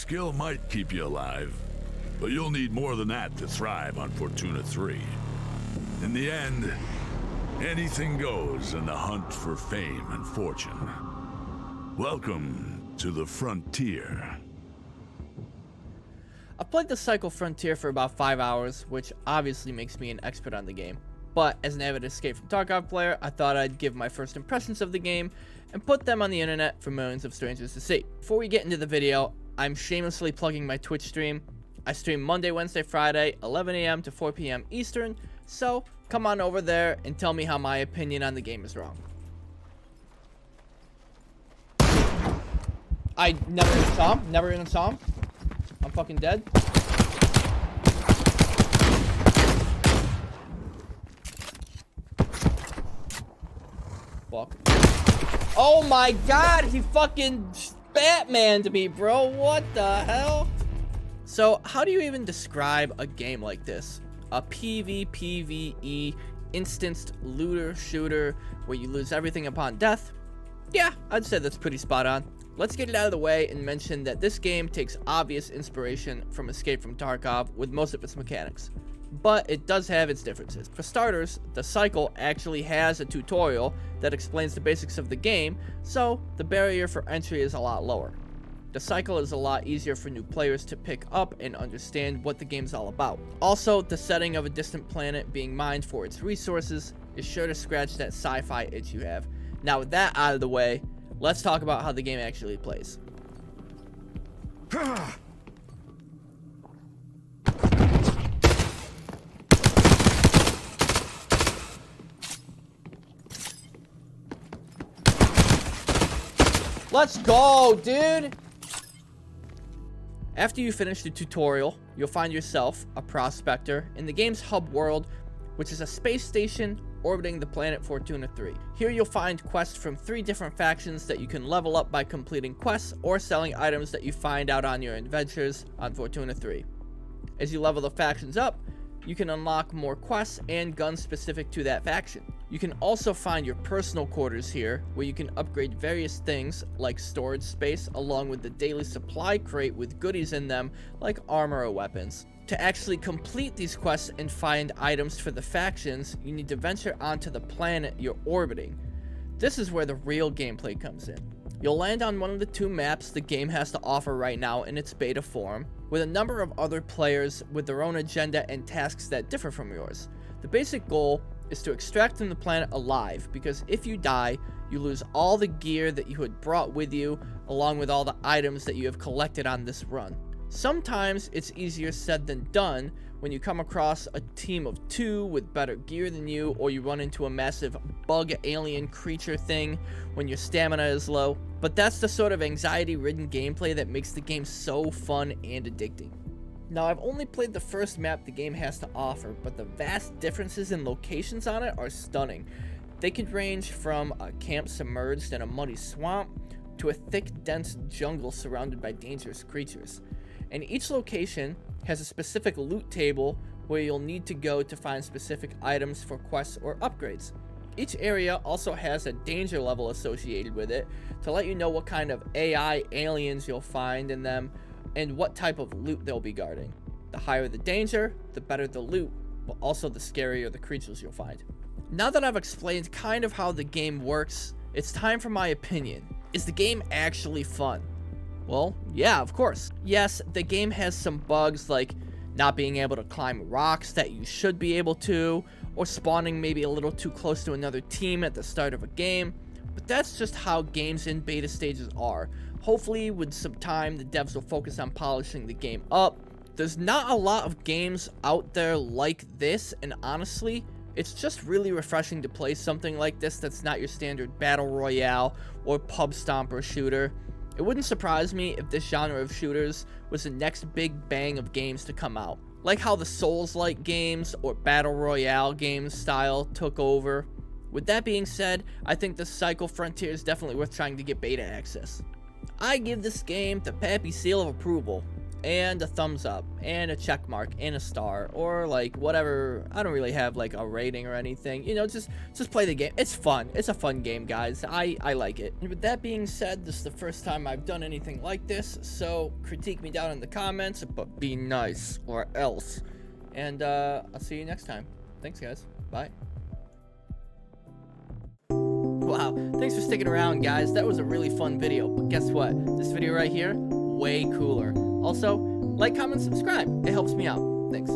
skill might keep you alive, but you'll need more than that to thrive on Fortuna 3. In the end, anything goes in the hunt for fame and fortune. Welcome to the frontier. I've played the Cycle Frontier for about 5 hours, which obviously makes me an expert on the game. But as an avid Escape from Tarkov player, I thought I'd give my first impressions of the game and put them on the internet for millions of strangers to see. Before we get into the video, I'm shamelessly plugging my Twitch stream. I stream Monday, Wednesday, Friday, 11 AM to 4 PM Eastern, so come on over there and tell me how my opinion on the game is wrong. I never even saw him, I'm fucking dead. Fuck. Oh my god, he fucking Batman'd me, bro. What the hell? So, how do you even describe a game like this? A PvPvE instanced looter shooter where you lose everything upon death? Yeah, I'd say that's pretty spot on. Let's get it out of the way and mention that this game takes obvious inspiration from Escape from Tarkov with most of its mechanics, but it does have its differences. For starters, the Cycle actually has a tutorial that explains the basics of the game, so the barrier for entry is a lot lower. The Cycle is a lot easier for new players to pick up and understand what the game's all about. Also, the setting of a distant planet being mined for its resources is sure to scratch that sci-fi itch you have. Now with that out of the way, let's talk about how the game actually plays. Let's go, dude! After you finish the tutorial, you'll find yourself a prospector in the game's hub world, which is a space station orbiting the planet Fortuna 3. Here you'll find quests from 3 different factions that you can level up by completing quests or selling items that you find out on your adventures on Fortuna 3. As you level the factions up, you can unlock more quests and guns specific to that faction. You can also find your personal quarters here, where you can upgrade various things like storage space along with the daily supply crate with goodies in them like armor or weapons. To actually complete these quests and find items for the factions, you need to venture onto the planet you're orbiting. This is where the real gameplay comes in. You'll land on one of the 2 maps the game has to offer right now in its beta form, with a number of other players with their own agenda and tasks that differ from yours. The basic goal is to extract from the planet alive, because if you die, you lose all the gear that you had brought with you, along with all the items that you have collected on this run. Sometimes it's easier said than done when you come across a team of 2 with better gear than you, or you run into a massive bug alien creature thing when your stamina is low. But that's the sort of anxiety-ridden gameplay that makes the game so fun and addicting. Now, I've only played the first map the game has to offer, but the vast differences in locations on it are stunning. They could range from a camp submerged in a muddy swamp to a thick, dense jungle surrounded by dangerous creatures. And each location has a specific loot table where you'll need to go to find specific items for quests or upgrades. Each area also has a danger level associated with it to let you know what kind of AI aliens you'll find in them and what type of loot they'll be guarding. The higher the danger, the better the loot, but also the scarier the creatures you'll find. Now that I've explained kind of how the game works, it's time for my opinion. Is the game actually fun? Well, yeah, of course. Yes, the game has some bugs like not being able to climb rocks that you should be able to, or spawning maybe a little too close to another team at the start of a game, but that's just how games in beta stages are. Hopefully, with some time, the devs will focus on polishing the game up. There's not a lot of games out there like this, and honestly, it's just really refreshing to play something like this that's not your standard battle royale or pub stomper shooter. It wouldn't surprise me if this genre of shooters was the next big bang of games to come out, like how the Souls-like games or battle royale games style took over. With that being said, I think the Cycle Frontier is definitely worth trying to get beta access. I give this game the Pappy seal of approval. and a thumbs up and a check mark and a star, or like whatever. I don't really have like a rating or anything, you know. Just play the game. It's fun. It's a fun game, guys. I like it. And with that being said, this is the first time I've done anything like this, so critique me down in the comments, but be nice or else. And I'll see you next time. Thanks, guys. Bye. Wow, thanks for sticking around, guys. That was a really fun video, but guess what? This video right here, way cooler. Also, like, comment, subscribe. It helps me out. Thanks.